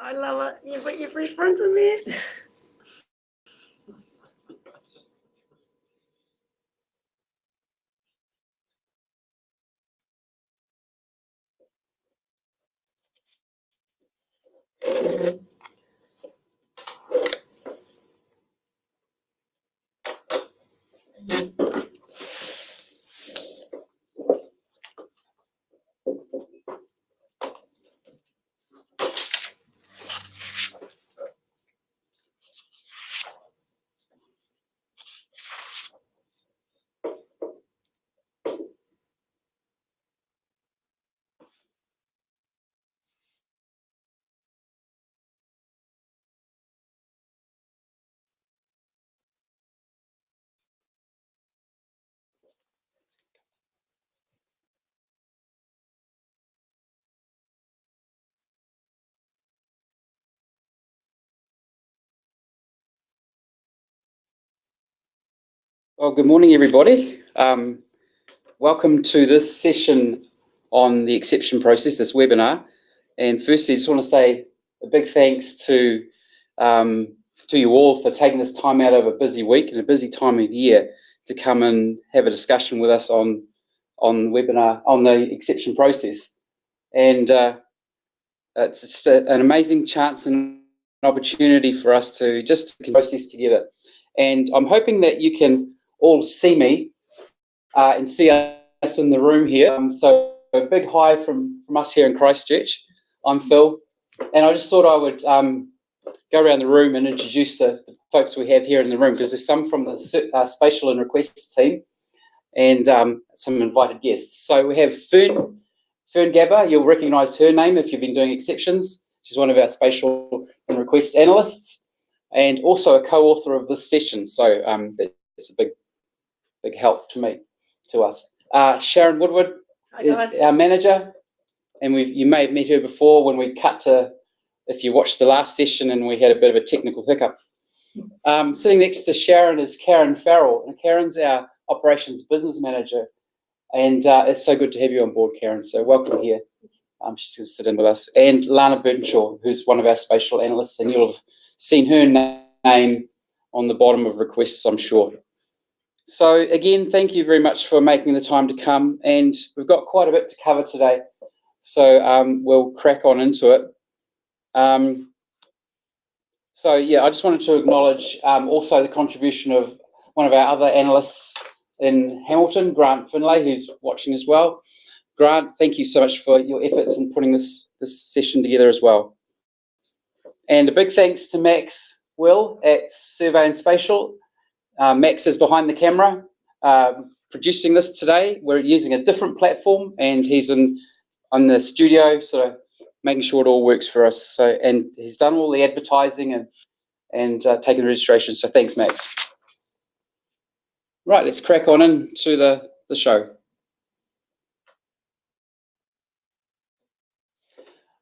I love it. You put your fresh prints in there. Well, good morning, everybody. Welcome to this session on the exception process, this webinar. And firstly, I just want to say a big thanks to you all for taking this time out of a busy week and a busy time of year to come and have a discussion with us on webinar on the exception process. And it's just an amazing chance and opportunity for us to just process together. And I'm hoping that you can all see me and see us in the room here. So a big hi from us here in Christchurch. I'm Phil, and I just thought I would go around the room and introduce the folks we have here in the room, because there's some from the Spatial and Requests team and some invited guests. So we have Fern Gabber. You'll recognise her name if you've been doing exceptions. She's one of our Spatial and Requests analysts, and also a co-author of this session. So it's a big help to us. Sharon Woodward is our manager, and you may have met her before when we cut to, if you watched the last session and we had a bit of a technical hiccup. Sitting next to Sharon is Karen Farrell, and Karen's our operations business manager, and it's so good to have you on board, Karen, so welcome here. She's going to sit in with us. And Lana Burtonshaw, who's one of our spatial analysts, and you'll have seen her name on the bottom of requests, I'm sure. So again, thank you very much for making the time to come, and we've got quite a bit to cover today, so we'll crack on into it. So yeah, I just wanted to acknowledge also the contribution of one of our other analysts in Hamilton, Grant Finlay, who's watching as well. Grant, thank you so much for your efforts in putting this session together as well. And a big thanks to Max Will at Survey and Spatial. Max is behind the camera producing this today. We're using a different platform, and he's on the studio, sort of making sure it all works for us. So, and he's done all the advertising and taken the registration. So thanks, Max. Right, let's crack on into the show.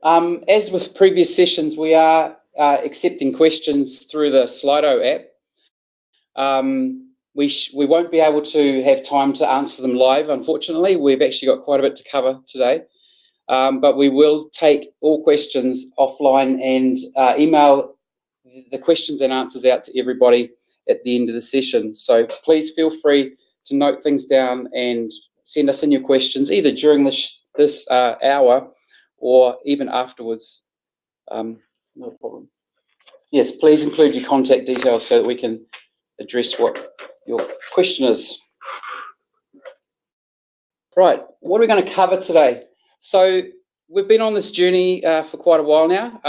As with previous sessions, we are accepting questions through the Slido app. We won't be able to have time to answer them live, unfortunately. We've actually got quite a bit to cover today, but we will take all questions offline and email the questions and answers out to everybody at the end of the session. So please feel free to note things down and send us in your questions, either during this hour or even afterwards. No problem. Yes, please include your contact details so that we can address what your question is. Right, what are we going to cover today? So we've been on this journey for quite a while now,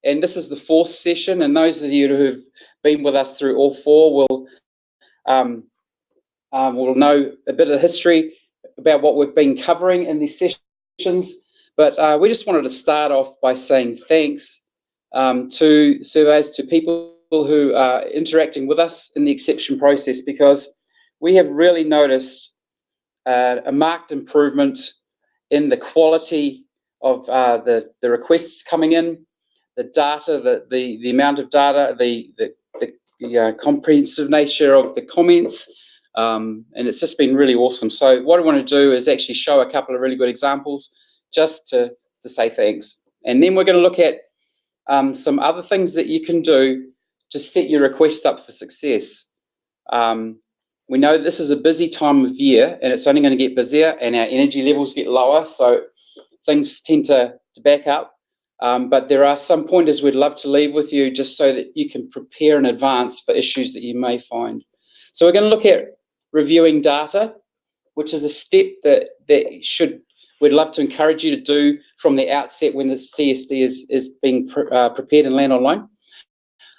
and this is the fourth session, and those of you who've been with us through all four will know a bit of the history about what we've been covering in these sessions, but we just wanted to start off by saying thanks to surveys, to people who are interacting with us in the exception process, because we have really noticed a marked improvement in the quality of the requests coming in, the data, the amount of data, the comprehensive nature of the comments, and it's just been really awesome. So what I want to do is actually show a couple of really good examples just to say thanks. And then we're going to look at some other things that you can do to set your request up for success. We know this is a busy time of year, and it's only going to get busier, and our energy levels get lower, so things tend to back up. But there are some pointers we'd love to leave with you just so that you can prepare in advance for issues that you may find. So we're going to look at reviewing data, which is a step that we'd love to encourage you to do from the outset when the CSD is being prepared in Landonline.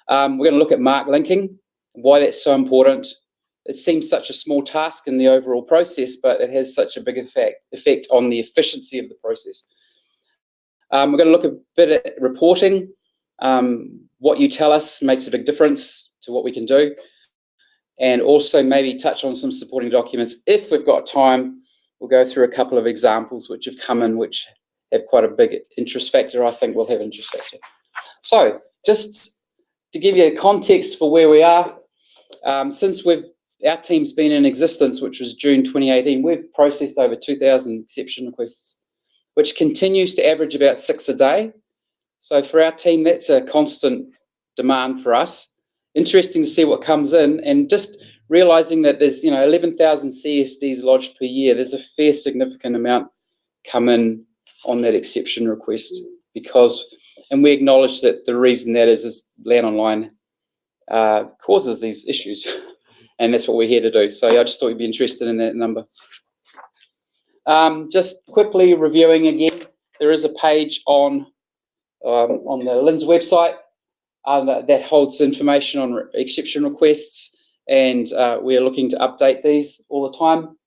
We're going to look at mark linking, why that's so important. It seems such a small task in the overall process, but it has such a big effect on the efficiency of the process. We're going to look a bit at reporting. What you tell us makes a big difference to what we can do. And also maybe touch on some supporting documents. If we've got time, we'll go through a couple of examples which have come in, which have quite a big interest factor. I think we'll have an interest factor. So just to give you a context for where we are, since our team's been in existence, which was June 2018, we've processed over 2,000 exception requests, which continues to average about 6 a day. So for our team, that's a constant demand for us. Interesting to see what comes in, and just realizing that there's 11,000 CSDs lodged per year. There's a fair significant amount come in on that exception request and we acknowledge that the reason that is Landonline causes these issues, and that's what we're here to do. So I just thought you'd be interested in that number. Just quickly reviewing again, there is a page on the LINZ website that holds information on exception requests, and we're looking to update these all the time.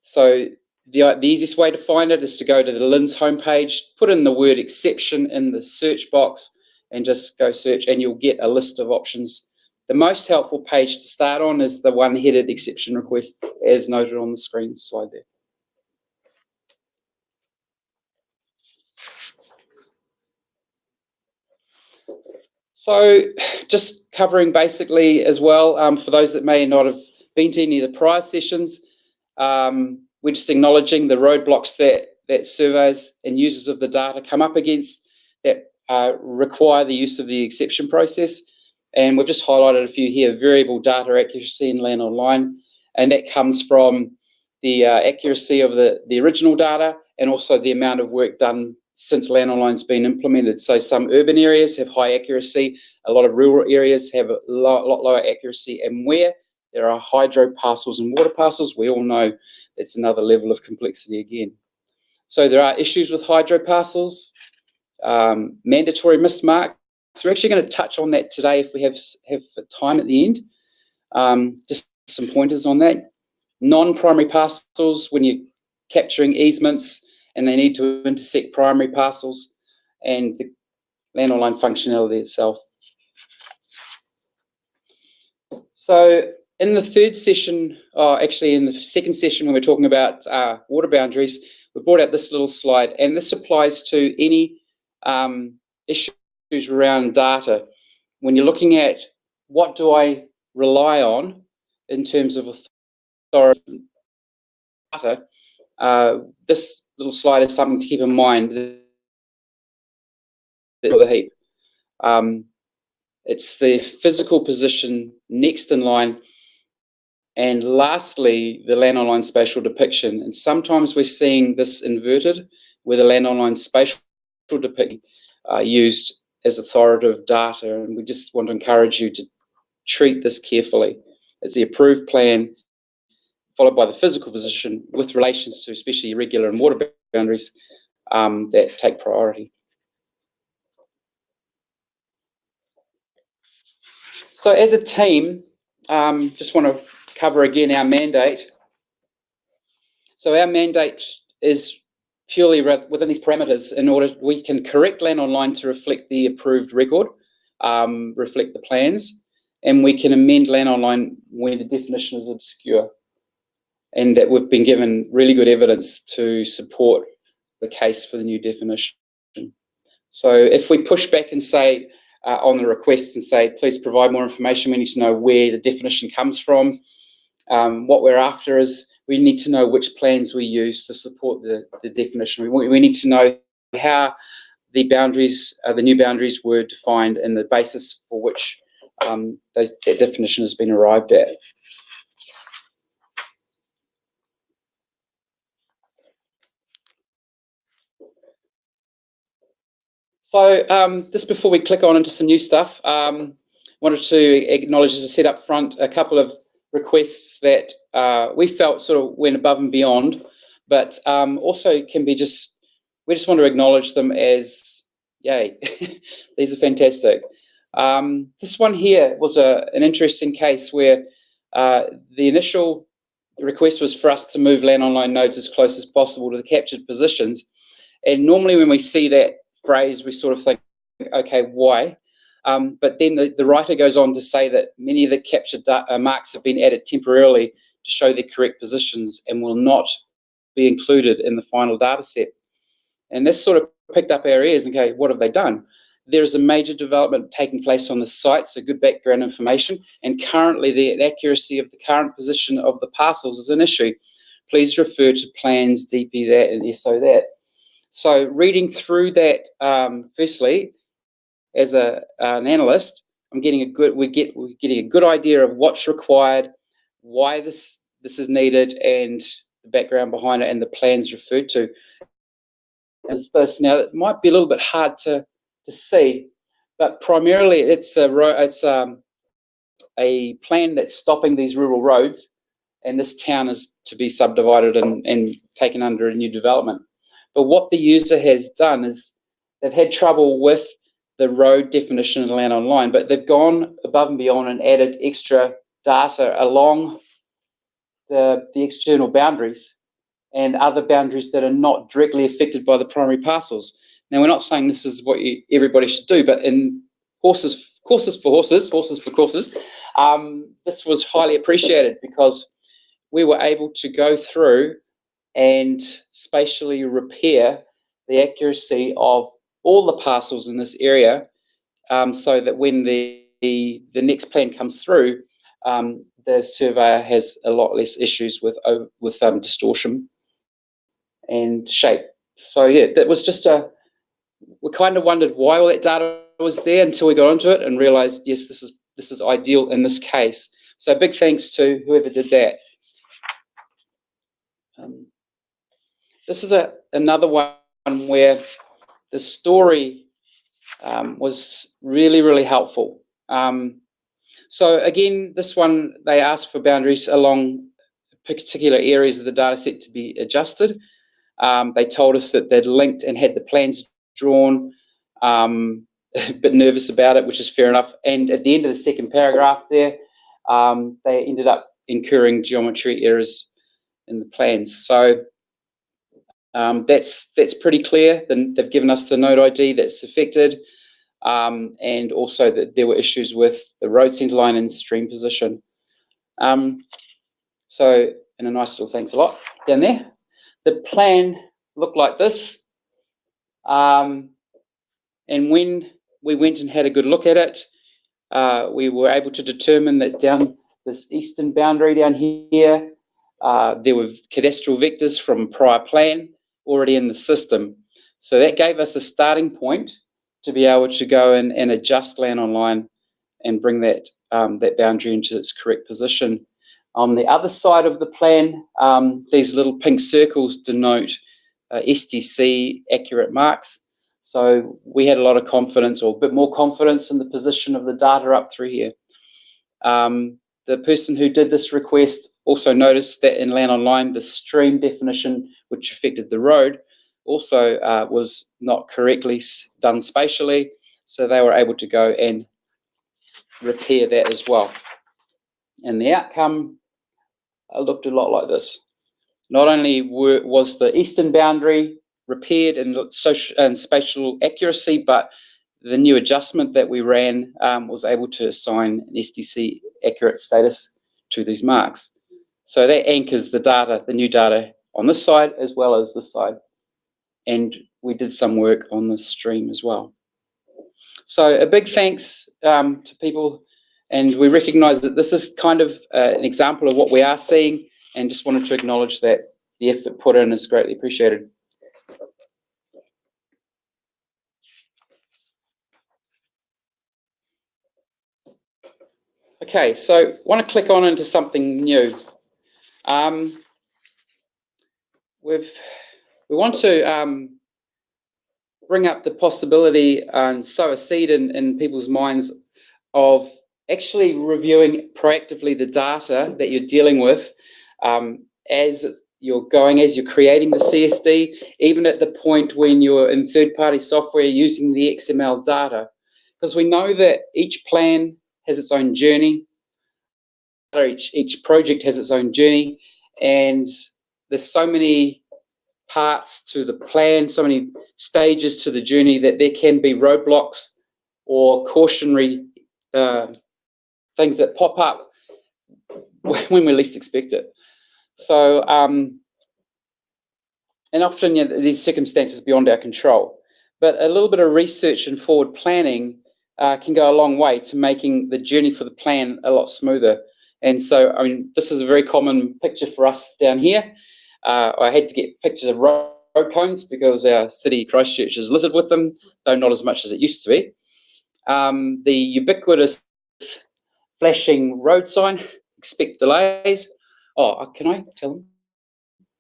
So the easiest way to find it is to go to the LINZ homepage, put in the word exception in the search box, and just go search, and you'll get a list of options. The most helpful page to start on is the one headed exception requests, as noted on the screen slide there. So just covering basically as well, for those that may not have been to any of the prior sessions, we're just acknowledging the roadblocks that surveyors and users of the data come up against that require the use of the exception process. And we've just highlighted a few here: variable data accuracy in Landonline, and that comes from the accuracy of the original data, and also the amount of work done since Landonline's been implemented. So some urban areas have high accuracy, a lot of rural areas have a lot lower accuracy, and where there are hydro parcels and water parcels, we all know it's another level of complexity again. So there are issues with hydro parcels, mandatory missed marks. So we're actually going to touch on that today if we have time at the end. Just some pointers on that. Non-primary parcels, when you're capturing easements and they need to intersect primary parcels, and the Landonline functionality itself. So in the third session, actually in the second session when we're talking about water boundaries, we brought out this little slide, and this applies to any issues around data. When you're looking at what do I rely on in terms of authority data, this little slide is something to keep in mind. The heap. It's the physical position next in line, and lastly, the Landonline spatial depiction. And sometimes we're seeing this inverted, where the Landonline spatial depiction used as authoritative data, and we just want to encourage you to treat this carefully. It's the approved plan, followed by the physical position with relations to especially irregular and water boundaries that take priority. So as a team, just want to cover again our mandate. So our mandate is purely within these parameters in order we can correct Landonline to reflect the approved record, reflect the plans, and we can amend Landonline when the definition is obscure, and that we've been given really good evidence to support the case for the new definition. So if we push back and say on the request and say, please provide more information, we need to know where the definition comes from. What we're after is we need to know which plans we use to support the definition. We need to know how the boundaries, the new boundaries were defined and the basis for which that definition has been arrived at. So just before we click on into some new stuff, wanted to acknowledge, as I said up front, a couple of requests that we felt sort of went above and beyond, but also can be just, we just want to acknowledge them as, yay, these are fantastic. This one here was an interesting case where the initial request was for us to move Landonline nodes as close as possible to the captured positions. And normally when we see that phrase, we sort of think, okay, why? But then the writer goes on to say that many of the captured marks have been added temporarily to show their correct positions and will not be included in the final data set. And this sort of picked up our ears and okay, what have they done? There is a major development taking place on the site, so good background information, and currently the accuracy of the current position of the parcels is an issue. Please refer to plans, DP that, and SO that. So reading through that, firstly, as an analyst, we're getting a good idea of what's required, why this is needed, and the background behind it, and the plans referred to. As this now, it might be a little bit hard to see, but primarily it's a plan that's stopping these rural roads, and this town is to be subdivided and taken under a new development. But what the user has done is they've had trouble with the road definition in Landonline, but they've gone above and beyond and added extra data along the external boundaries and other boundaries that are not directly affected by the primary parcels. Now, we're not saying this is what everybody should do, but in courses for courses, this was highly appreciated because we were able to go through and spatially repair the accuracy of all the parcels in this area, so that when the next plan comes through, the surveyor has a lot less issues with distortion and shape. So yeah, that was just we kind of wondered why all that data was there until we got onto it and realized, yes, this is ideal in this case. So big thanks to whoever did that. This is another one where the story was really, really helpful. So again, this one, they asked for boundaries along particular areas of the data set to be adjusted. They told us that they'd linked and had the plans drawn, a bit nervous about it, which is fair enough. And at the end of the second paragraph there, they ended up incurring geometry errors in the plans. So that's pretty clear. They've given us the node ID that's affected, and also that there were issues with the road centre line and stream position. So, and a nice little thanks a lot down there. The plan looked like this, and when we went and had a good look at it, we were able to determine that down this eastern boundary down here, there were cadastral vectors from a prior plan already in the system. So that gave us a starting point to be able to go in and adjust Landonline and bring that boundary into its correct position. On the other side of the plan, these little pink circles denote STC accurate marks. So we had a lot of confidence, or a bit more confidence, in the position of the data up through here. The person who did this request also noticed that in Landonline, the stream definition, which affected the road, also was not correctly done spatially. So they were able to go and repair that as well. And the outcome looked a lot like this. Not only was the eastern boundary repaired and spatial accuracy, but the new adjustment that we ran was able to assign an STC accurate status to these marks. So that anchors the data, the new data, on this side as well as this side. And we did some work on the stream as well. So a big thanks to people, and we recognise that this is kind of an example of what we are seeing, and just wanted to acknowledge that the effort put in is greatly appreciated. Okay, so want to click on into something new. We want to bring up the possibility and sow a seed in people's minds of actually reviewing proactively the data that you're dealing with as you're creating the CSD, even at the point when you're in third-party software using the XML data. Because we know that each plan has its own journey, each project has its own journey, and there's so many parts to the plan, so many stages to the journey that there can be roadblocks or cautionary things that pop up when we least expect it. So, and often these circumstances beyond our control, but a little bit of research and forward planning can go a long way to making the journey for the plan a lot smoother. And so, I mean, this is a very common picture for us down here. I had to get pictures of road cones because our city, Christchurch, is littered with them, though not as much as it used to be. The ubiquitous flashing road sign, expect delays. Oh, can I tell them?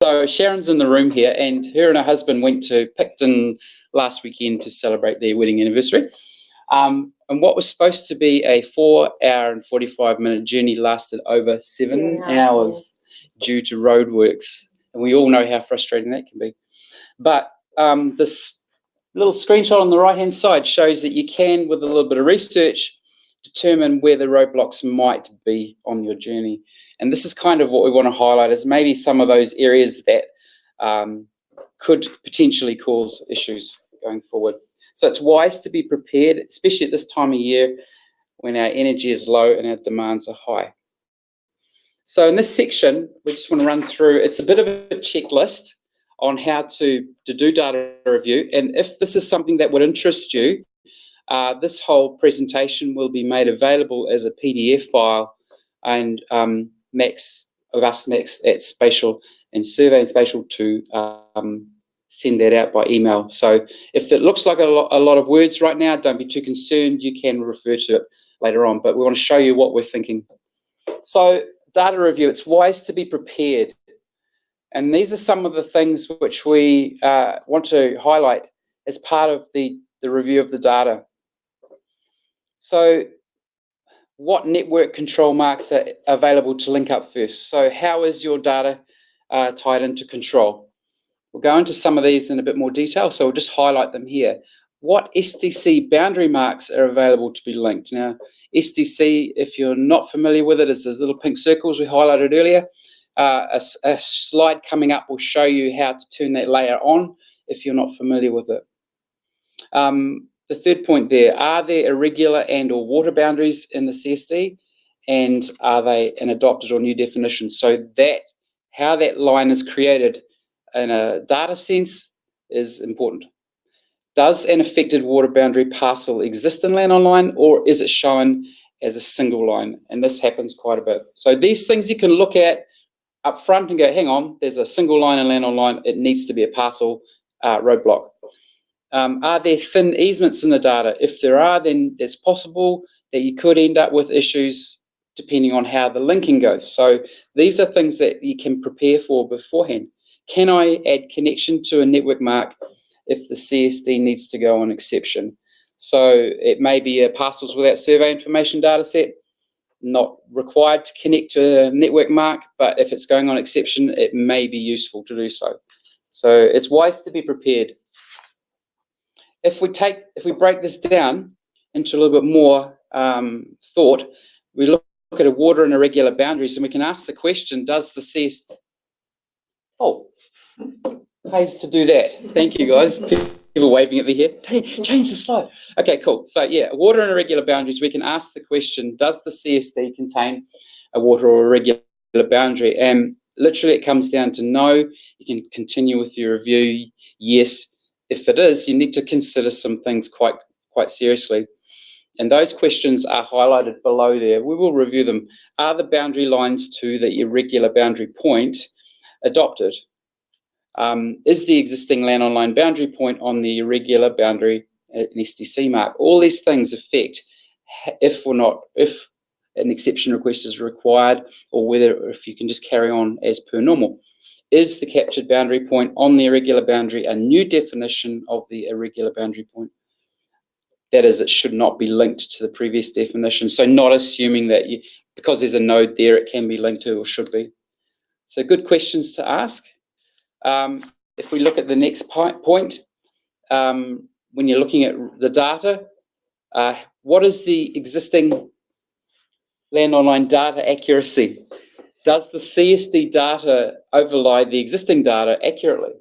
So Sharon's in the room here, and her and her husband went to Picton last weekend to celebrate their wedding anniversary. And what was supposed to be a 4-hour and 45-minute journey lasted over 7 hours due to roadworks. And we all know how frustrating that can be. But this little screenshot on the right-hand side shows that you can, with a little bit of research, determine where the roadblocks might be on your journey. And this is kind of what we want to highlight, is maybe some of those areas that could potentially cause issues going forward. So it's wise to be prepared, especially at this time of year when our energy is low and our demands are high. So in this section, we just want to run through, it's a bit of a checklist on how to do data review. And if this is something that would interest you, this whole presentation will be made available as a PDF file, and Max at Spatial and Survey and Spatial to send that out by email. So if it looks like a lot of words right now, don't be too concerned. You can refer to it later on, but we want to show you what we're thinking. So data review, it's wise to be prepared. And these are some of the things which we want to highlight as part of the review of the data. So what network control marks are available to link up first? So how is your data tied into control? We'll go into some of these in a bit more detail, so we'll just highlight them here. What SDC boundary marks are available to be linked? Now, SDC, if you're not familiar with it, is those little pink circles we highlighted earlier. A slide coming up will show you how to turn that layer on if you're not familiar with it. The third point there, are there irregular and or water boundaries in the CSD? And are they an adopted or new definition? So that, how that line is created in a data sense is important. Does an affected water boundary parcel exist in Landonline, or is it shown as a single line? And this happens quite a bit. So these things you can look at up front and go, hang on, there's a single line in Landonline, it needs to be a parcel roadblock. Are there thin easements in the data? If there are, then it's possible that you could end up with issues depending on how the linking goes. So these are things that you can prepare for beforehand. Can I add connection to a network mark if the CSD needs to go on exception? So it may be a parcels without survey information data set, not required to connect to a network mark, but if it's going on exception, it may be useful to do so. So it's wise to be prepared. If we break this down into a little bit more thought, we look at a water and irregular boundaries, and we can ask the question, does the CSD... Oh, pays to do that. Thank you, guys. People waving at me here. Change the slide. Okay, cool. So yeah, water and irregular boundaries, we can ask the question, does the CSD contain a water or irregular boundary? And literally it comes down to no. You can continue with your review. Yes. If it is, you need to consider some things quite seriously. And those questions are highlighted below there. We will review them. Are the boundary lines to the irregular boundary point adopted? Is the existing Landonline boundary point on the irregular boundary an SDC mark? All these things affect if an exception request is required, or whether if you can just carry on as per normal. Is the captured boundary point on the irregular boundary a new definition of the irregular boundary point? That is, it should not be linked to the previous definition. So not assuming that because there's a node there, it can be linked to or should be. So good questions to ask. If we look at the next point, when you're looking at the data, what is the existing Landonline data accuracy? Does the CSD data overlay the existing data accurately,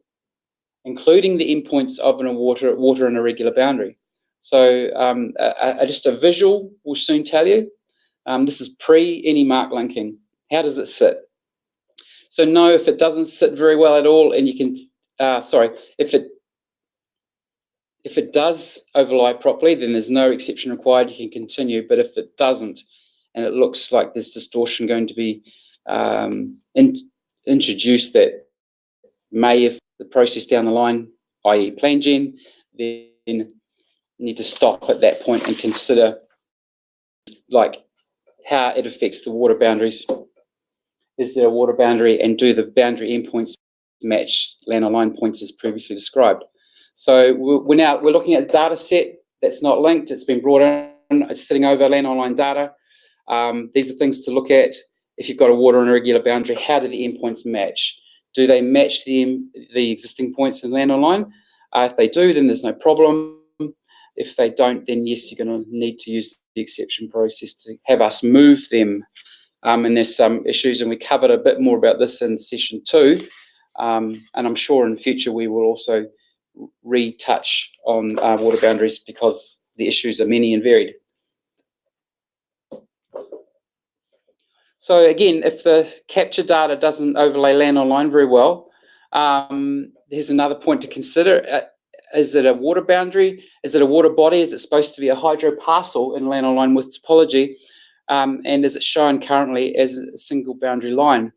including the endpoints of a water and irregular boundary? So just a visual will soon tell you. This is pre any mark linking. How does it sit? So no, if it doesn't sit very well at all, and you can, if it does overlay properly, then there's no exception required, you can continue. But if it doesn't, and it looks like there's distortion going to be introduced that may, if the process down the line, i.e. plan gen, then need to stop at that point and consider like how it affects the water boundaries. Is there a water boundary, and do the boundary endpoints match Landonline points as previously described? So we're looking at a data set that's not linked. It's been brought in. It's sitting over Landonline data. These are things to look at. If you've got a water and irregular boundary, how do the endpoints match? Do they match the existing points in Landonline? If they do, then there's no problem. If they don't, then yes, you're going to need to use the exception process to have us move them. And there's some issues, and we covered a bit more about this in session 2. And I'm sure in the future we will also retouch on water boundaries because the issues are many and varied. So again, if the capture data doesn't overlay Landonline very well, there's another point to consider. Is it a water boundary? Is it a water body? Is it supposed to be a hydroparcel in Landonline with topology? And is it shown currently as a single boundary line?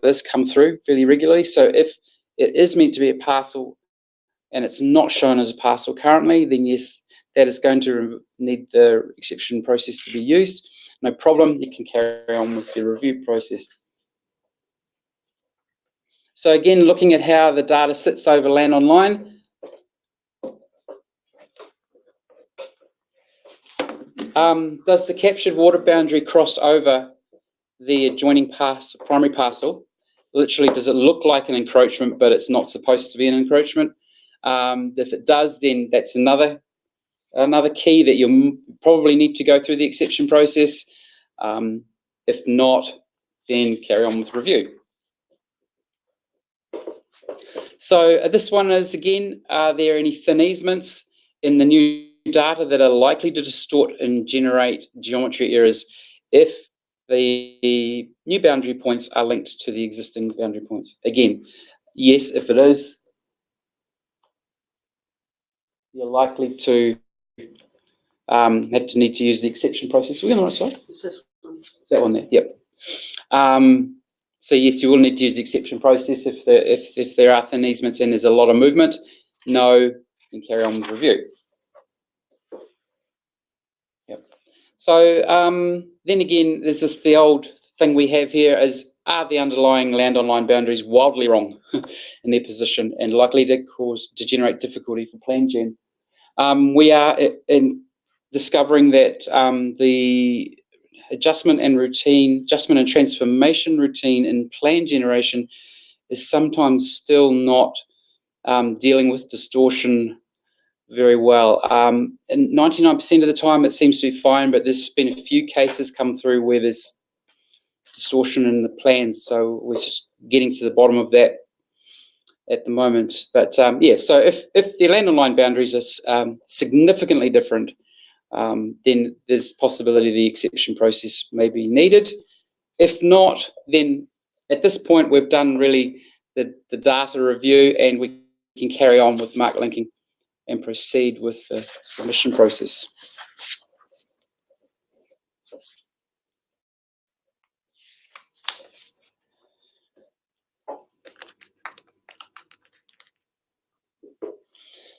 This come through fairly regularly. So if it is meant to be a parcel and it's not shown as a parcel currently, then yes, that is going to need the exception process to be used. No problem, you can carry on with the review process. So again, looking at how the data sits over Landonline, does the captured water boundary cross over the adjoining primary parcel? Literally, does it look like an encroachment, but it's not supposed to be an encroachment? If it does, then that's another key that you probably need to go through the exception process. If not, then carry on with review. So this one is, again, are there any thin easements in the new data that are likely to distort and generate geometry errors if the new boundary points are linked to the existing boundary points? Again, yes, if it is, you're likely to have to need to use the exception process. Are we on the right side? It's this one. That one there, yep. So yes, you will need to use the exception process if there are thin easements and there's a lot of movement. No, and carry on with review. Yep. So then again, there's the old thing we have here is, are the underlying Landonline boundaries wildly wrong in their position and likely to generate difficulty for plan gen? We are in discovering that the adjustment and transformation routine in plan generation is sometimes still not dealing with distortion very well. And 99% of the time it seems to be fine, but there's been a few cases come through where there's distortion in the plans, so we're just getting to the bottom of that at the moment. But yeah, so if the Landonline boundaries are significantly different, then there's possibility the exception process may be needed. If not, then at this point we've done really the data review, and we can carry on with mark linking and proceed with the submission process.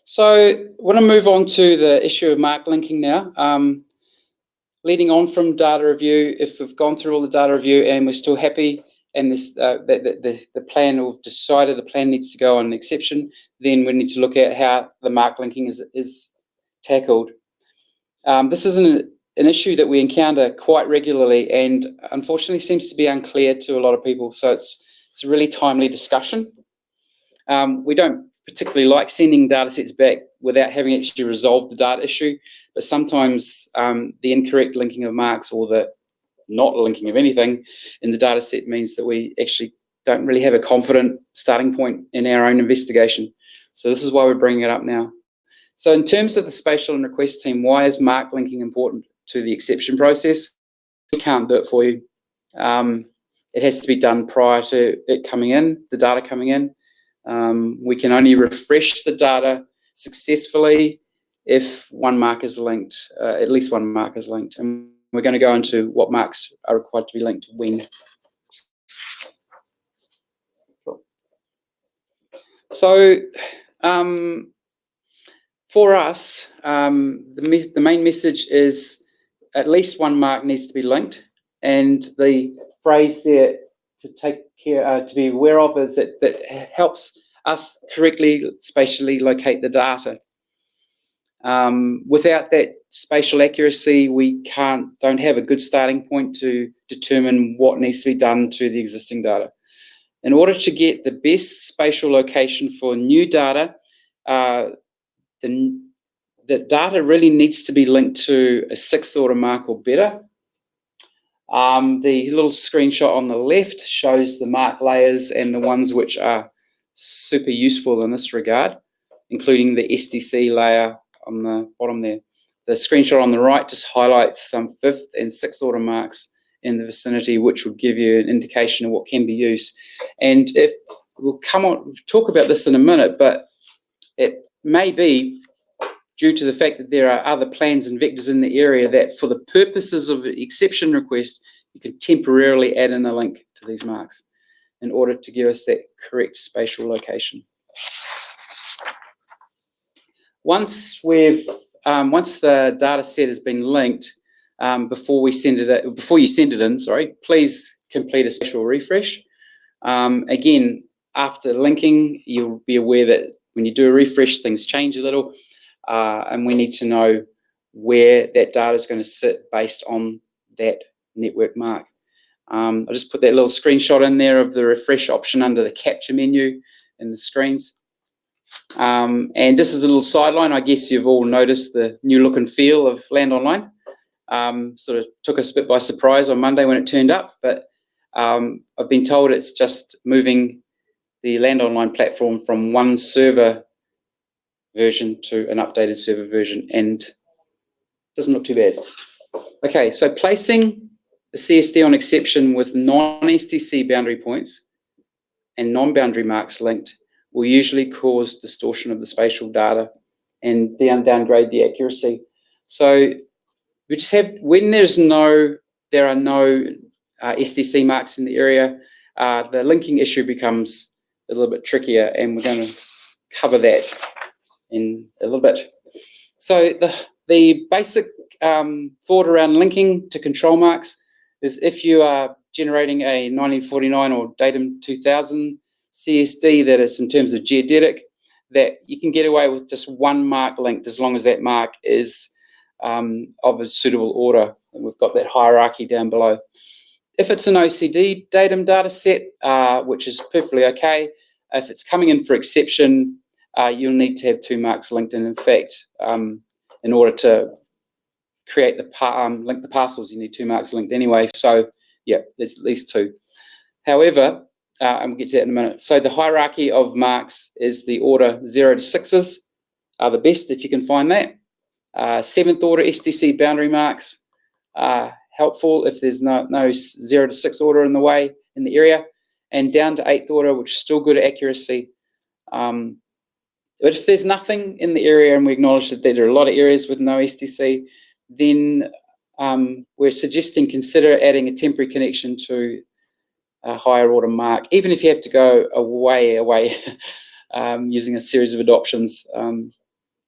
So I want to move on to the issue of mark linking now. leading on from data review, if we've gone through all the data review and we're still happy, and this the plan, or decided the plan needs to go on an exception, then we need to look at how the mark linking is tackled. This is an issue that we encounter quite regularly, and unfortunately seems to be unclear to a lot of people. So it's a really timely discussion. We don't particularly like sending data sets back without having actually resolved the data issue, but sometimes the incorrect linking of marks, or the not linking of anything in the data set, means that we actually don't really have a confident starting point in our own investigation. So this is why we're bringing it up now. So in terms of the spatial and request team, why is mark linking important to the exception process? We can't do it for you. It has to be done prior to it coming in, the data coming in. We can only refresh the data successfully if one mark is linked, at least one mark is linked. And we're going to go into what marks are required to be linked when. So for us, the main message is at least one mark needs to be linked, and the phrase there to take care, to be aware of, is that helps us correctly spatially locate the data. Without that spatial accuracy, we don't have a good starting point to determine what needs to be done to the existing data. In order to get the best spatial location for new data, the data really needs to be linked to a 6th order mark or better. The little screenshot on the left shows the mark layers and the ones which are super useful in this regard, including the SDC layer on the bottom there. The screenshot on the right just highlights some 5th and 6th order marks in the vicinity, which would give you an indication of what can be used. And if we'll talk about this in a minute, but it may be due to the fact that there are other plans and vectors in the area that, for the purposes of an exception request, you can temporarily add in a link to these marks in order to give us that correct spatial location. Once the data set has been linked, before you send it in, please complete a spatial refresh. Again, after linking, you'll be aware that when you do a refresh, things change a little, and we need to know where that data is going to sit based on that network mark. I'll just put that little screenshot in there of the refresh option under the capture menu in the screens. And just as a little sideline, I guess you've all noticed the new look and feel of Landonline. Sort of took us a bit by surprise on Monday when it turned up, but I've been told it's just moving the Landonline platform from one server version to an updated server version, and doesn't look too bad. Okay, so placing the CSD on exception with non-STC boundary points and non-boundary marks linked will usually cause distortion of the spatial data and downgrade the accuracy. So we just have, when there are no STC marks in the area, the linking issue becomes a little bit trickier, and we're going to cover that in a little bit. So the basic thought around linking to control marks is, if you are generating a 1949 or datum 2000 CSD that is in terms of geodetic, that you can get away with just one mark linked as long as that mark is of a suitable order, and we've got that hierarchy down below. If it's an OCD datum data set, which is perfectly okay, if it's coming in for exception, you'll need to have 2 marks linked, and in fact, in order to create link the parcels, you need 2 marks linked anyway. So yeah, there's at least 2. However, and we'll get to that in a minute. So the hierarchy of marks is the order 0 to 6s are the best if you can find that. 7th order STC boundary marks are helpful if there's no 0 to 6 order in the way in the area, and down to 8th order, which is still good accuracy. But if there's nothing in the area, and we acknowledge that there are a lot of areas with no STC, then we're suggesting consider adding a temporary connection to a higher order mark, even if you have to go away using a series of adoptions.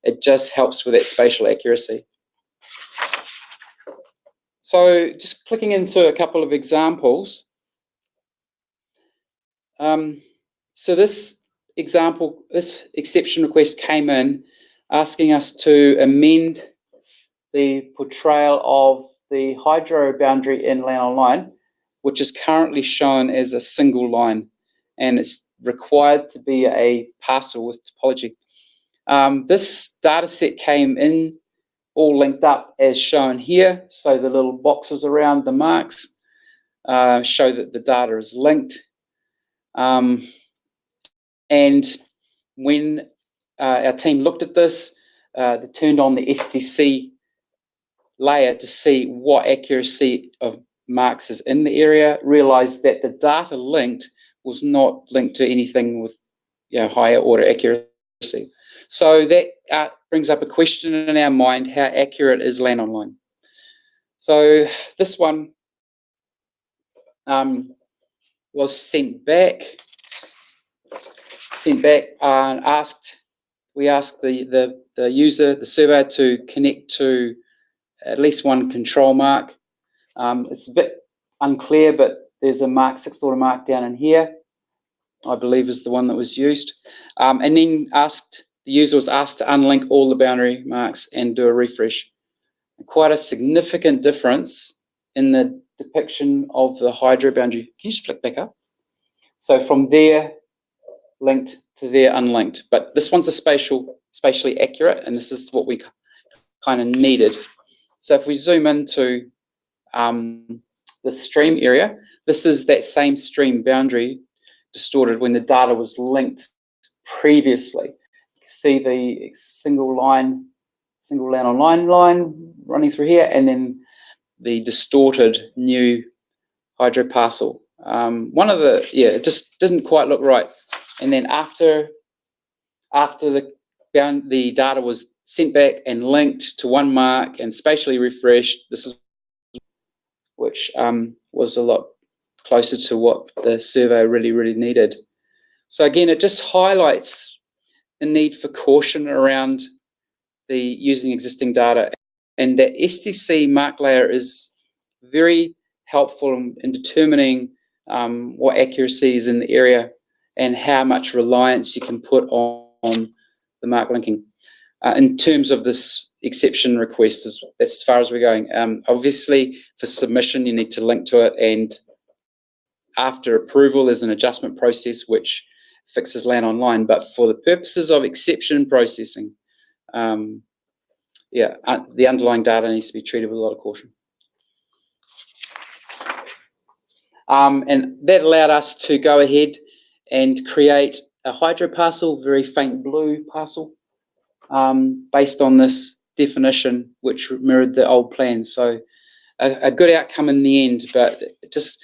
It just helps with that spatial accuracy. So just clicking into a couple of examples. So this example, this exception request came in asking us to amend the portrayal of the hydro boundary in Landonline, which is currently shown as a single line, and it's required to be a parcel with topology. This data set came in all linked up as shown here, so the little boxes around the marks show that the data is linked. And when our team looked at this, they turned on the STC layer to see what accuracy of marks is in the area, realized that the data linked was not linked to anything with higher order accuracy. So that brings up a question in our mind: how accurate is Landonline? So this one was sent back and we asked the user, the surveyor, to connect to at least one control mark. It's a bit unclear, but there's a mark, sixth order mark down in here, I believe is the one that was used. And then the user was asked to unlink all the boundary marks and do a refresh. Quite a significant difference in the depiction of the hydro boundary. Can you just flick back up? So from there linked to there unlinked. But this one's spatially accurate, and this is what we kind of needed. So if we zoom into the stream area, this is that same stream boundary distorted when the data was linked previously. You can see the single Landonline line running through here, and then the distorted new hydro parcel. It just didn't quite look right. And then after the data was sent back and linked to one mark and spatially refreshed, this is which was a lot closer to what the survey really needed. So again, it just highlights the need for caution around using existing data, and that STC mark layer is very helpful in determining what accuracy is in the area and how much reliance you can put on the mark linking. In terms of this exception request, as far as we're going, obviously for submission you need to link to it, and after approval there's an adjustment process which fixes Landonline. But for the purposes of exception processing, the underlying data needs to be treated with a lot of caution. And that allowed us to go ahead and create a hydro parcel, very faint blue parcel, based on this definition which mirrored the old plan. So a good outcome in the end, but just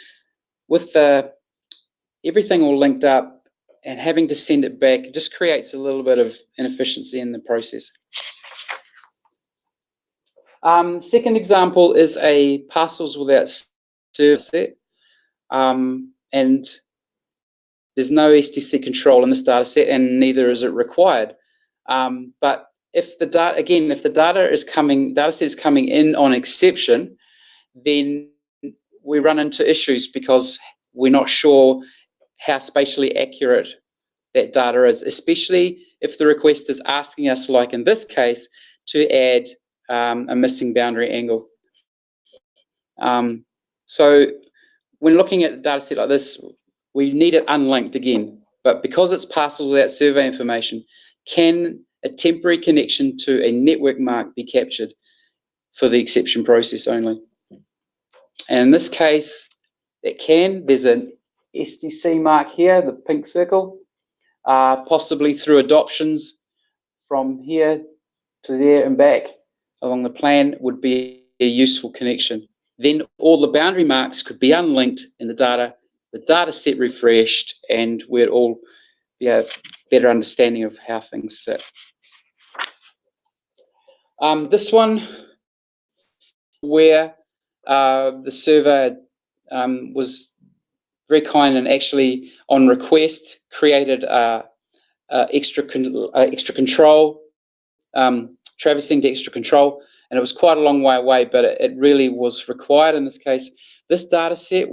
with everything all linked up and having to send it back, it just creates a little bit of inefficiency in the process. Second example is a parcels without service set, and there's no STC control in this data set, and neither is it required. But if the data set is coming in on exception, then we run into issues because we're not sure how spatially accurate that data is, especially if the request is asking us, like in this case, to add a missing boundary angle. So when looking at a data set like this, we need it unlinked again, but because it's parcels without survey information, can a temporary connection to a network mark be captured for the exception process only? And in this case, it can. There's an STC mark here, the pink circle, possibly through adoptions from here to there and back along the plan would be a useful connection. Then all the boundary marks could be unlinked in the data set refreshed, and we'd all be a better understanding of how things sit. This one, where the surveyor was very kind and actually on request created extra control, traversing to extra control, and it was quite a long way away, but it really was required in this case. This data set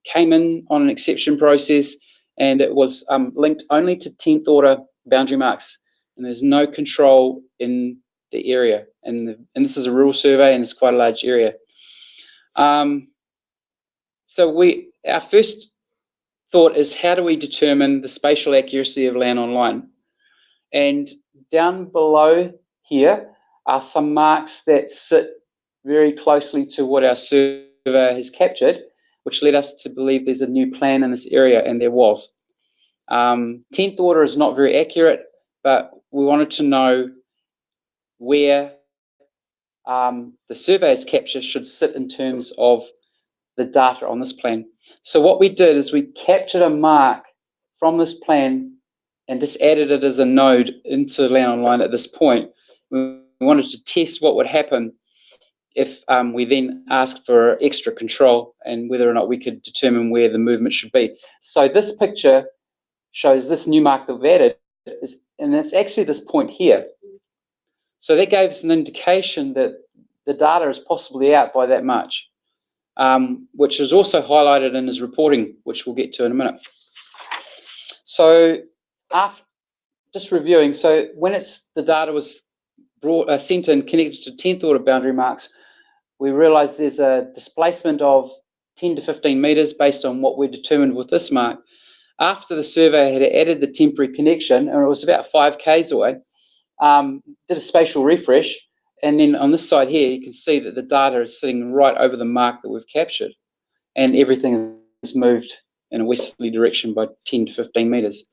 came in on an exception process, and it was linked only to 10th order boundary marks, and there's no control in the area. And this is a rural survey, and it's quite a large area. So our first thought is, how do we determine the spatial accuracy of Landonline? And down below here are some marks that sit very closely to what our surveyor has captured, which led us to believe there's a new plan in this area, and there was. 10th order is not very accurate, but we wanted to know where the surveyor's capture should sit in terms of the data on this plan. So what we did is we captured a mark from this plan and just added it as a node into Landonline at this point. We wanted to test what would happen if we then asked for extra control and whether or not we could determine where the movement should be. So this picture shows this new mark that we've added, and it's actually this point here. So that gave us an indication that the data is possibly out by that much, which is also highlighted in his reporting, which we'll get to in a minute. So after just reviewing, so when the data was sent in connected to 10th order boundary marks, we realized there's a displacement of 10 to 15 meters based on what we determined with this mark. After the survey had added the temporary connection, and it was about 5 k's away, did a spatial refresh, and then on this side here, you can see that the data is sitting right over the mark that we've captured, and everything is moved in a westerly direction by 10 to 15 meters.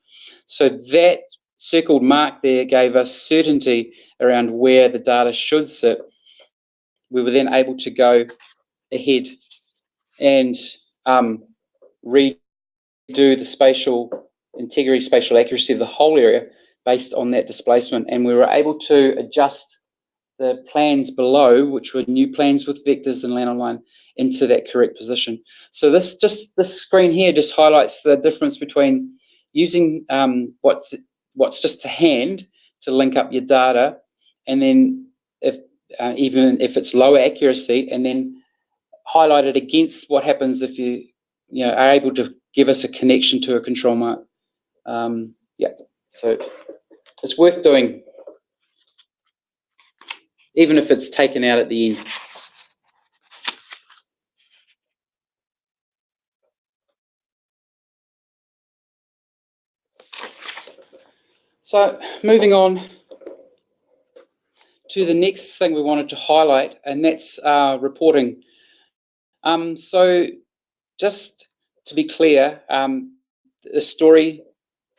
So that circled mark there gave us certainty around where the data should sit. We were then able to go ahead and redo the spatial integrity, spatial accuracy of the whole area based on that displacement, and we were able to adjust the plans below, which were new plans with vectors and Landonline, into that correct position. So this screen here just highlights the difference between using what's just to hand to link up your data, and then even if it's low accuracy, and then highlight it against what happens if you are able to give us a connection to a control mark. So it's worth doing, even if it's taken out at the end. So moving on to the next thing we wanted to highlight, and that's reporting. So just to be clear, the story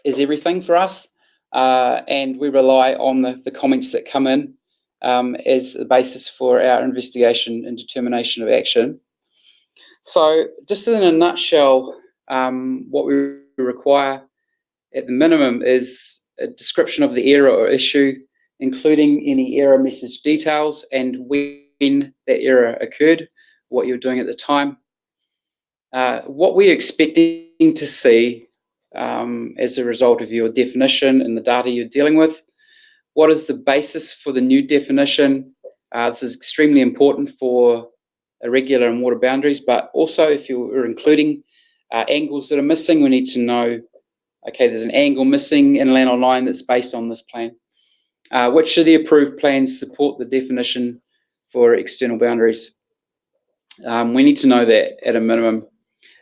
is everything for us, and we rely on the comments that come in as the basis for our investigation and determination of action. So just in a nutshell, what we require at the minimum is a description of the error or issue, including any error message details and when that error occurred, what you're doing at the time, what we're expecting to see as a result of your definition and the data you're dealing with, what is the basis for the new definition. This is extremely important for irregular and water boundaries, but also if you're including angles that are missing, we need to know, okay, there's an angle missing in Landonline that's based on this plan. Which of the approved plans support the definition for external boundaries? We need to know that at a minimum.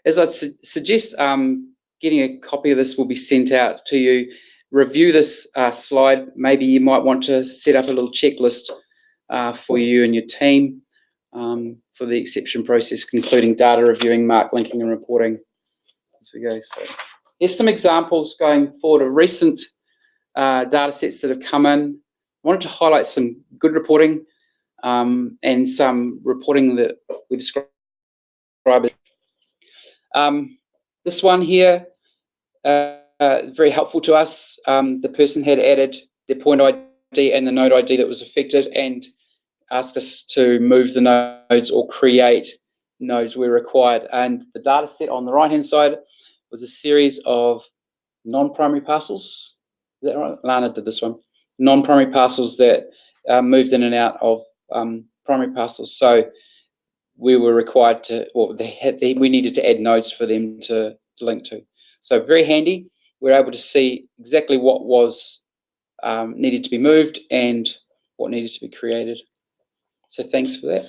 As I'd suggest, getting a copy of this will be sent out to you. Review this slide. Maybe you might want to set up a little checklist for you and your team for the exception process, including data reviewing, mark linking, and reporting as we go. So here's some examples going forward of recent data sets that have come in. I wanted to highlight some good reporting and some reporting that we describe as this one here, very helpful to us. The person had added their point ID and the node ID that was affected and asked us to move the nodes or create nodes where required. And the data set on the right-hand side was a series of non-primary parcels. Is that right? Lana did this one. Non-primary parcels that moved in and out of primary parcels. So we were required to, or we needed to add nodes for them to link to. So very handy. We're able to see exactly what was needed to be moved and what needed to be created. So thanks for that.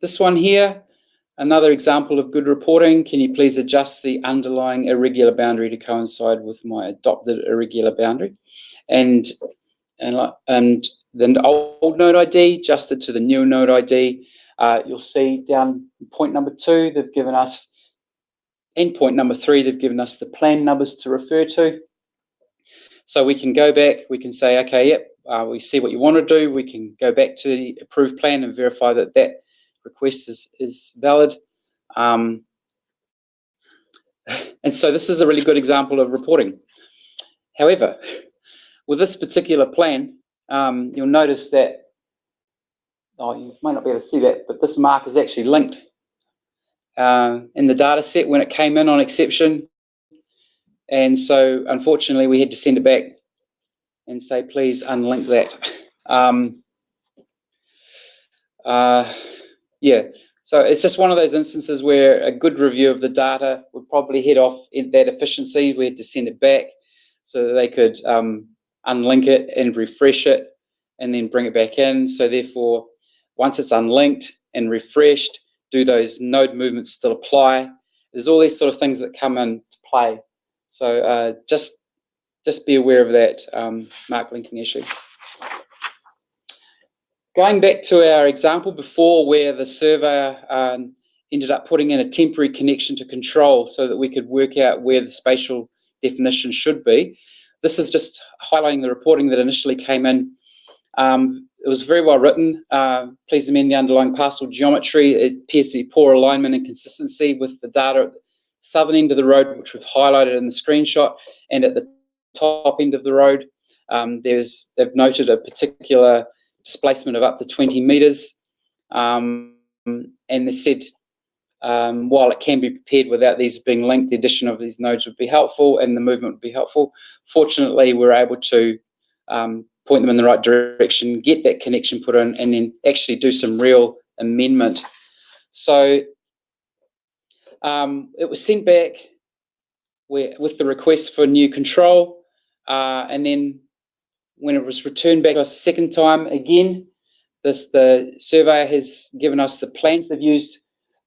This one here, another example of good reporting. Can you please adjust the underlying irregular boundary to coincide with my adopted irregular boundary? And then the old node ID adjusted to the new node ID. You'll see down point number 2, they've given us, and point number 3, they've given us the plan numbers to refer to. So we can go back, we can say, okay, yep, we see what you want to do. We can go back to the approved plan and verify that that request is valid. And so this is a really good example of reporting. However, with this particular plan, you'll notice that, you might not be able to see that, but this mark is actually linked in the data set when it came in on exception. And so unfortunately we had to send it back and say, please unlink that. Yeah, so it's just one of those instances where a good review of the data would probably head off in that efficiency. We had to send it back so that they could unlink it and refresh it and then bring it back in. So therefore, once it's unlinked and refreshed, do those node movements still apply? There's all these sort of things that come into play. So just be aware of that mark linking issue. Going back to our example before where the surveyor ended up putting in a temporary connection to control so that we could work out where the spatial definition should be. This is just highlighting the reporting that initially came in. It was very well written. Please amend the underlying parcel geometry. It appears to be poor alignment and consistency with the data at the southern end of the road, which we've highlighted in the screenshot, and at the top end of the road. They've noted a particular displacement of up to 20 metres, and they said while it can be prepared without these being linked, the addition of these nodes would be helpful and the movement would be helpful. Fortunately, we're able to point them in the right direction, get that connection put in, and then actually do some real amendment. So it was sent back with the request for new control, and then when it was returned back a second time again, the surveyor has given us the plans they've used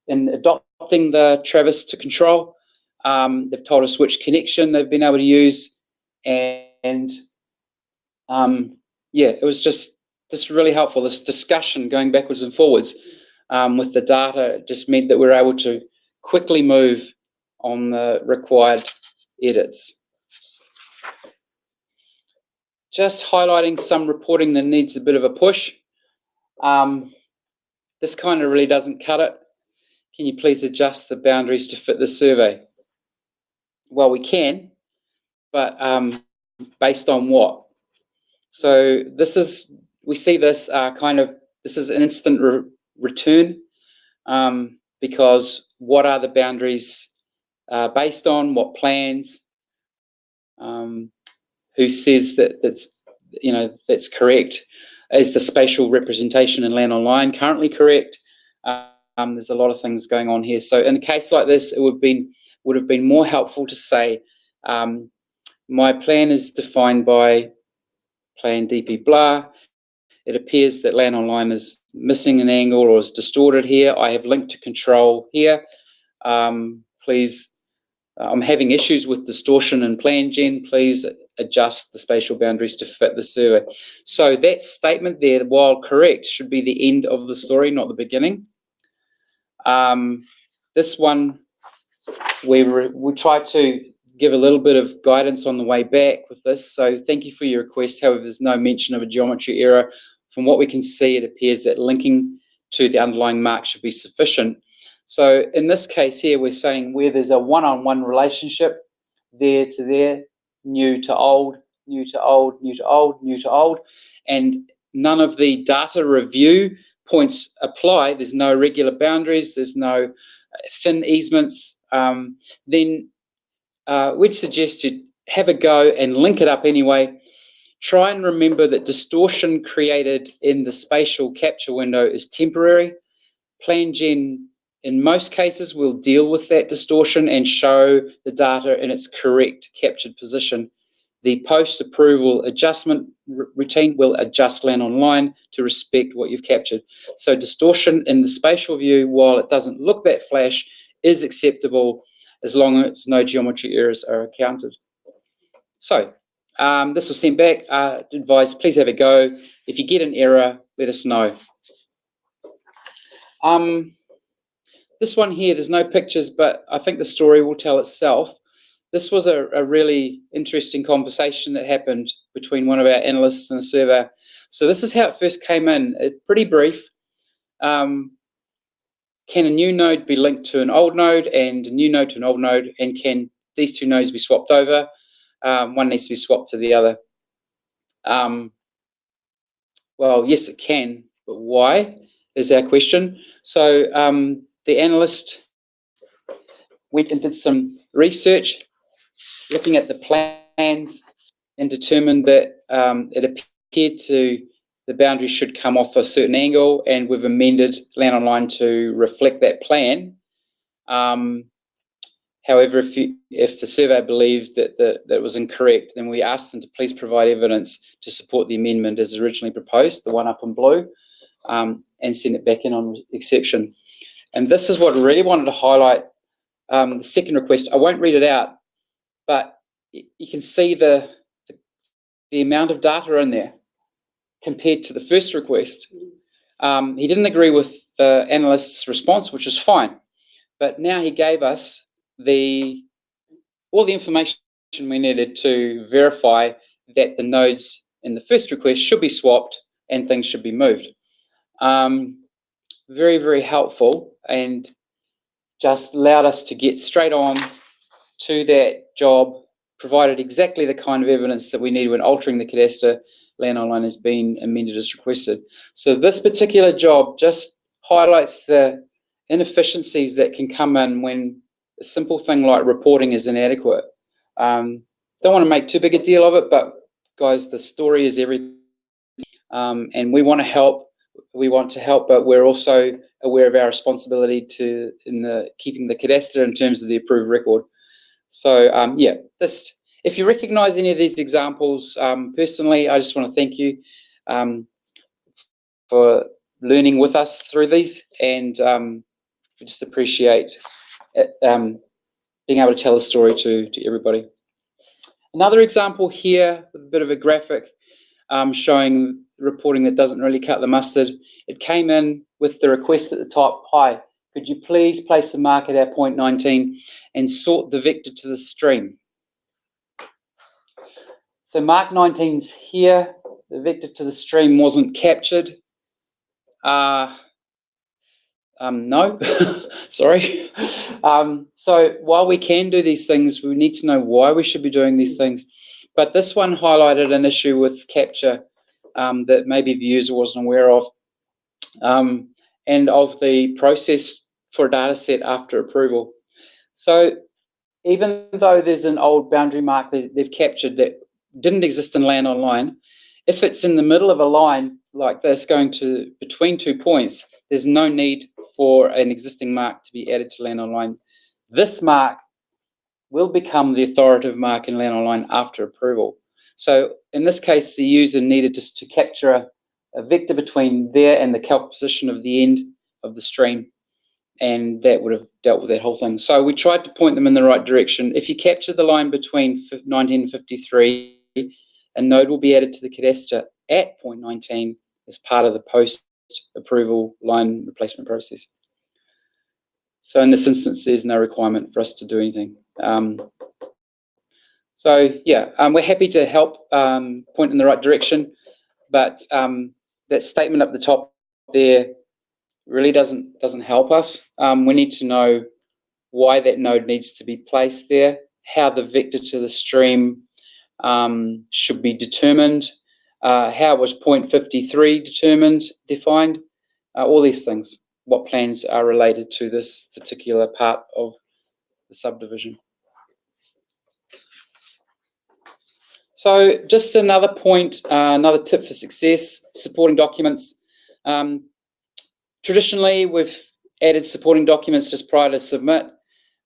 in adopting the Travis to control. They've told us which connection they've been able to use, and yeah, it was just really helpful. This discussion going backwards and forwards with the data just meant that we were able to quickly move on the required edits. Just highlighting some reporting that needs a bit of a push. This kind of really doesn't cut it. Can you please adjust the boundaries to fit the survey? Well, we can, but based on what? So we see this this is an instant return because what are the boundaries based on? What plans? Who says that's correct? Is the spatial representation in Landonline currently correct? There's a lot of things going on here. So in a case like this, it would have been more helpful to say, my plan is defined by plan DP blah. It appears that Landonline is missing an angle or is distorted here. I have linked to control here. Please, I'm having issues with distortion in plan gen. Please adjust the spatial boundaries to fit the survey. So that statement there, while correct, should be the end of the story, not the beginning. This one, we tried to give a little bit of guidance on the way back with this. So thank you for your request. However, there's no mention of a geometry error. From what we can see, it appears that linking to the underlying mark should be sufficient. So in this case here, we're saying where there's a one-on-one relationship, there to there, new to old, new to old, new to old, new to old, and none of the data review points apply. There's no regular boundaries, there's no thin easements. Then we'd suggest you have a go and link it up anyway. try and remember that distortion created in the spatial capture window is temporary. PlanGen, in most cases, will deal with that distortion and show the data in its correct captured position. The post-approval adjustment routine will adjust Landonline to respect what you've captured. So distortion in the spatial view, while it doesn't look that flash, is acceptable as long as no geometry errors are accounted. So this was sent back. Advise, please have a go. If you get an error, let us know. This one here, there's no pictures, but I think the story will tell itself. This was a really interesting conversation that happened between one of our analysts and a surveyor. So this is how it first came in. It's pretty brief. Can a new node be linked to an old node and a new node to an old node? And can these two nodes be swapped over? One needs to be swapped to the other. Well, yes, it can, but why is our question. So the analyst went and did some research looking at the plans and determined that it appeared the boundary should come off a certain angle, and we've amended Landonline to reflect that plan. However, if the surveyor believes that that was incorrect, then we asked them to please provide evidence to support the amendment as originally proposed, the one up in blue, and send it back in on exception. And this is what I really wanted to highlight. The second request, I won't read it out, but you can see the amount of data in there compared to the first request. He didn't agree with the analyst's response, which is fine, but now he gave us all the information we needed to verify that the nodes in the first request should be swapped and things should be moved. Very, very helpful, and just allowed us to get straight on to that job, provided exactly the kind of evidence that we need when altering the cadastre. Landonline has been amended as requested. So this particular job just highlights the inefficiencies that can come in when a simple thing like reporting is inadequate. Don't want to make too big a deal of it, but guys, the story is everything. And we want to help. We want to help, but we're also aware of our responsibility in keeping the cadastre in terms of the approved record. So yeah, if you recognise any of these examples, personally, I just want to thank you for learning with us through these, and we just appreciate being able to tell a story to everybody. Another example here with a bit of a graphic showing reporting that doesn't really cut the mustard. It came in with the request at the top, hi, could you please place a mark at our point 19 and sort the vector to the stream? So mark 19's here, the vector to the stream wasn't captured. No, sorry. So while we can do these things, we need to know why we should be doing these things. But this one highlighted an issue with capture that maybe the user wasn't aware of, and of the process for a data set after approval. So even though there's an old boundary mark that they've captured that didn't exist in Landonline, if it's in the middle of a line like this going to between 2 points, there's no need for an existing mark to be added to Landonline. This mark will become the authoritative mark in Landonline after approval. So in this case, the user needed just to capture a vector between there and the calc position of the end of the stream, and that would have dealt with that whole thing. So we tried to point them in the right direction. If you capture the line between 19 and 53, a node will be added to the cadastre at point 19 as part of the post-approval line replacement process. So in this instance, there's no requirement for us to do anything. So yeah, we're happy to help point in the right direction, but that statement up the top there really doesn't help us. We need to know why that node needs to be placed there, how the vector to the stream should be determined, how was point 53 defined, all these things, what plans are related to this particular part of the subdivision. So just another point, another tip for success, supporting documents. Traditionally, we've added supporting documents just prior to submit.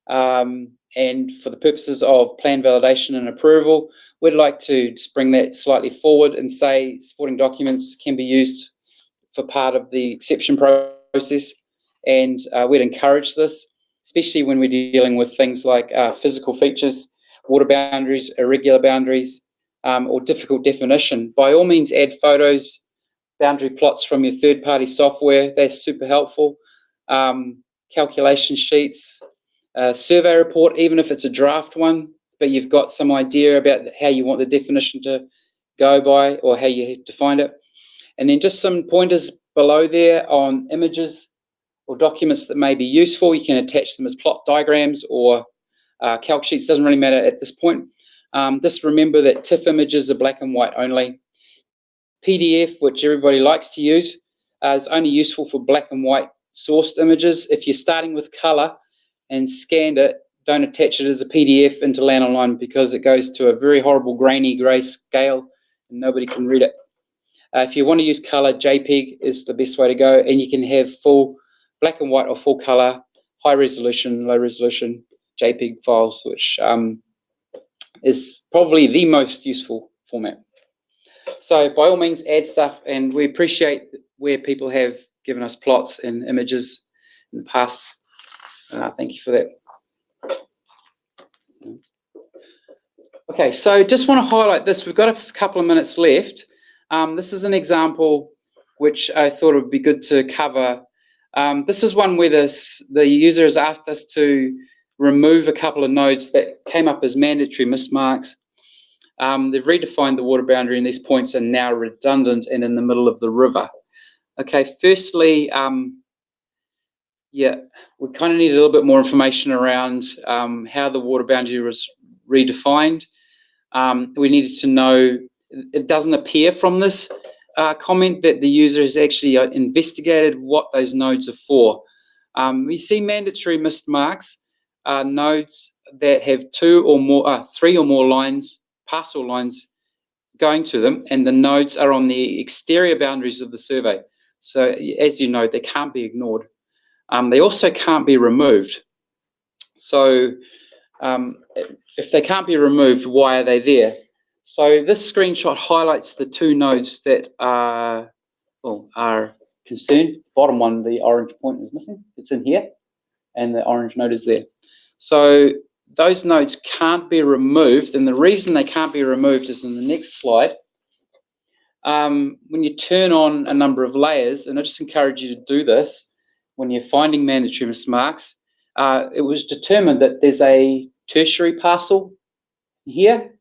And for the purposes of plan validation and approval, we'd like to just bring that slightly forward and say supporting documents can be used for part of the exception process. And we'd encourage this, especially when we're dealing with things like physical features, water boundaries, irregular boundaries, or difficult definition. By all means, add photos, boundary plots from your third-party software. That's super helpful. Calculation sheets, survey report, even if it's a draft one, but you've got some idea about how you want the definition to go by or how you define it. And then just some pointers below there on images or documents that may be useful. You can attach them as plot diagrams or calc sheets, doesn't really matter at this point. Just remember that TIFF images are black and white only. PDF, which everybody likes to use, is only useful for black and white sourced images. If you're starting with color and scanned it, don't attach it as a PDF into Landonline because it goes to a very horrible grainy grey scale and nobody can read it. If you want to use color, JPEG is the best way to go, and you can have full black and white or full color, high resolution, low resolution JPEG files, which is probably the most useful format. So by all means, add stuff, and we appreciate where people have given us plots and images in the past. Thank you for that. Okay, so just want to highlight this. We've got a couple of minutes left. This is an example which I thought it would be good to cover. This is one where the user has asked us to remove a couple of nodes that came up as mandatory missed marks. They've redefined the water boundary, and these points are now redundant and in the middle of the river. Okay, firstly, yeah, we kind of need a little bit more information around how the water boundary was redefined. We needed to know, it doesn't appear from this comment that the user has actually investigated what those nodes are for. We see mandatory missed marks, nodes that have three or more lines, parcel lines going to them, and the nodes are on the exterior boundaries of the survey. So as you know, they can't be ignored. They also can't be removed. So if they can't be removed, why are they there? So this screenshot highlights the two nodes that are concerned. Bottom one, the orange point is missing. It's in here, and the orange node is there. So those nodes can't be removed, and the reason they can't be removed is in the next slide. When you turn on a number of layers, and I just encourage you to do this when you're finding mandatory missed marks, it was determined that there's a tertiary parcel here,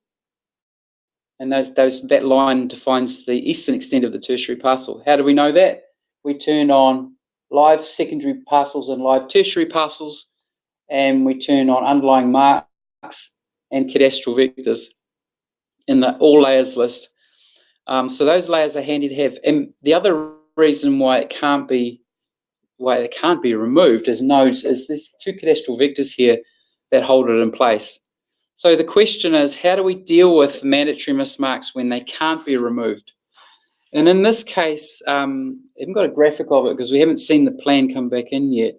and that line defines the eastern extent of the tertiary parcel. How do we know that? We turn on live secondary parcels and live tertiary parcels, and we turn on underlying marks and cadastral vectors in the all layers list. So those layers are handy to have. And the other reason why it can't be removed as nodes is there's two cadastral vectors here that hold it in place. So the question is, how do we deal with mandatory missed marks when they can't be removed? And in this case, I haven't got a graphic of it because we haven't seen the plan come back in yet.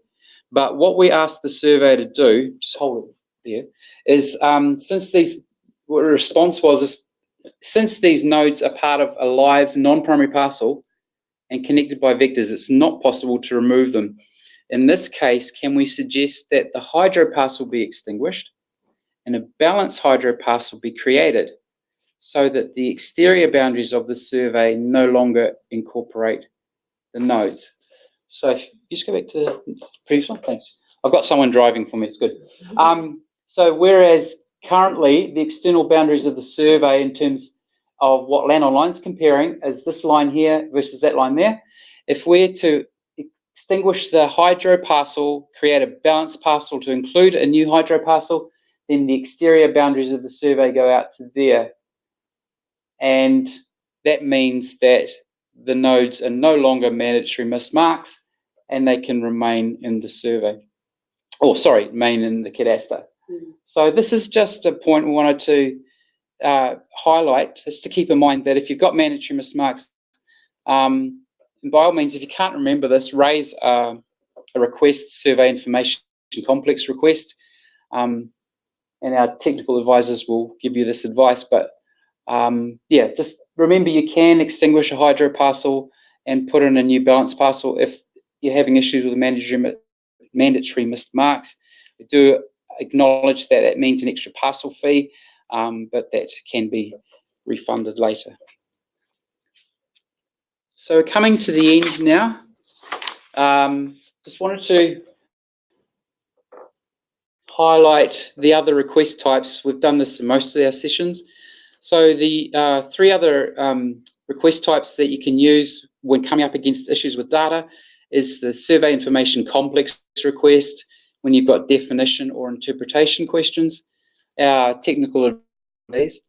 But what we asked the surveyor to do, just hold it there, is what the response was is, since these nodes are part of a live non-primary parcel and connected by vectors, it's not possible to remove them. In this case, can we suggest that the hydro parcel be extinguished and a balanced hydro parcel be created so that the exterior boundaries of the survey no longer incorporate the nodes? So if you just go back to the previous one, thanks. I've got someone driving for me, it's good. So whereas currently the external boundaries of the survey in terms of what Landonline's comparing is this line here versus that line there. If we're to extinguish the hydro parcel, create a balanced parcel to include a new hydro parcel, then the exterior boundaries of the survey go out to there. And that means that the nodes are no longer mandatory missed marks and they can remain in the survey. Remain in the cadaster. So this is just a point we wanted to highlight is to keep in mind that if you've got mandatory missed marks, and by all means, if you can't remember this, raise a request, survey information complex request, and our technical advisors will give you this advice. But yeah, just remember you can extinguish a hydro parcel and put in a new balance parcel if you're having issues with mandatory missed marks. We do acknowledge that that means an extra parcel fee, but that can be refunded later. So coming to the end now, just wanted to highlight the other request types. We've done this in most of our sessions. So the 3 other request types that you can use when coming up against issues with data is the survey information complex request, when you've got definition or interpretation questions, our technical advice,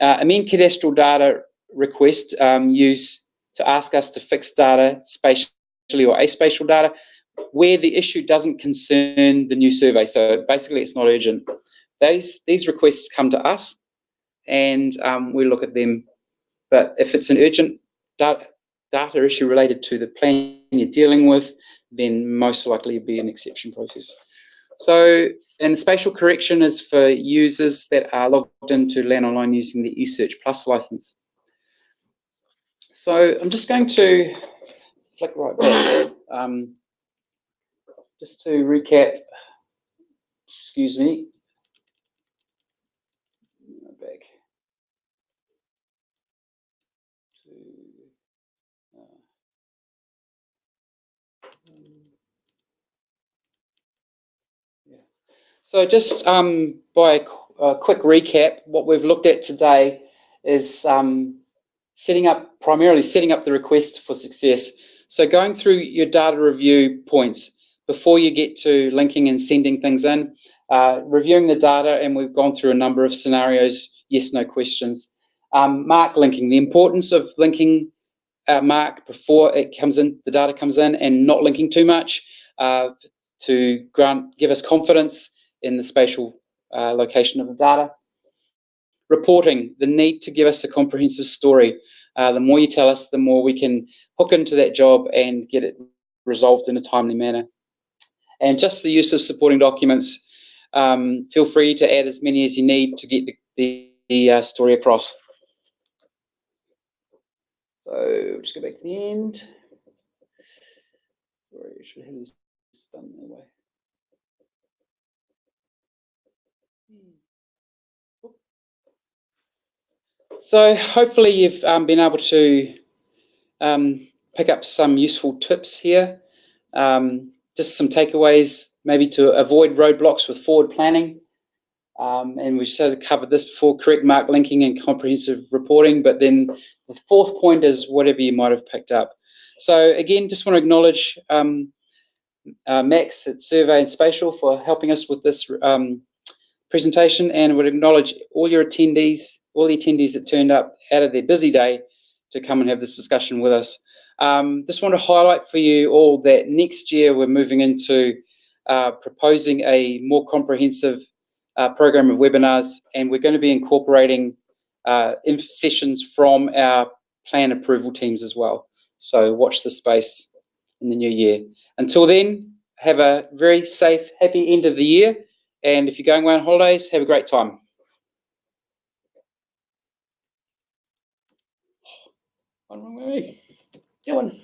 amend cadastral data request used to ask us to fix data spatially or aspatial data where the issue doesn't concern the new survey. So basically it's not urgent. These requests come to us and we look at them. But if it's an urgent data issue related to the plan you're dealing with, then most likely it'll be an exception process. So, and the spatial correction is for users that are logged into Landonline using the eSearch Plus license. So I'm just going to flick right back. Just to recap, excuse me, back to, yeah. So just by a quick recap, what we've looked at today is primarily setting up the request for success. So going through your data review points before you get to linking and sending things in, reviewing the data, and we've gone through a number of scenarios, yes, no questions. Mark linking, the importance of linking mark before it comes in, the data comes in, and not linking too much to give us confidence in the spatial location of the data. Reporting, the need to give us a comprehensive story. The more you tell us, the more we can hook into that job and get it resolved in a timely manner. And just the use of supporting documents. Feel free to add as many as you need to get the story across. So just go back to the end. Sorry, I should have this done that way. So hopefully you've been able to pick up some useful tips here. Just some takeaways, maybe to avoid roadblocks with forward planning. And we've sort of covered this before, correct mark linking and comprehensive reporting. But then the 4th point is whatever you might have picked up. So again, just want to acknowledge Max at Survey and Spatial for helping us with this presentation, and would acknowledge all the attendees that turned up out of their busy day to come and have this discussion with us. Just want to highlight for you all that next year we're moving into proposing a more comprehensive program of webinars, and we're going to be incorporating sessions from our plan approval teams as well. So watch this space in the new year. Until then, have a very safe, happy end of the year, and if you're going away on holidays, have a great time. One wrong way. Go on.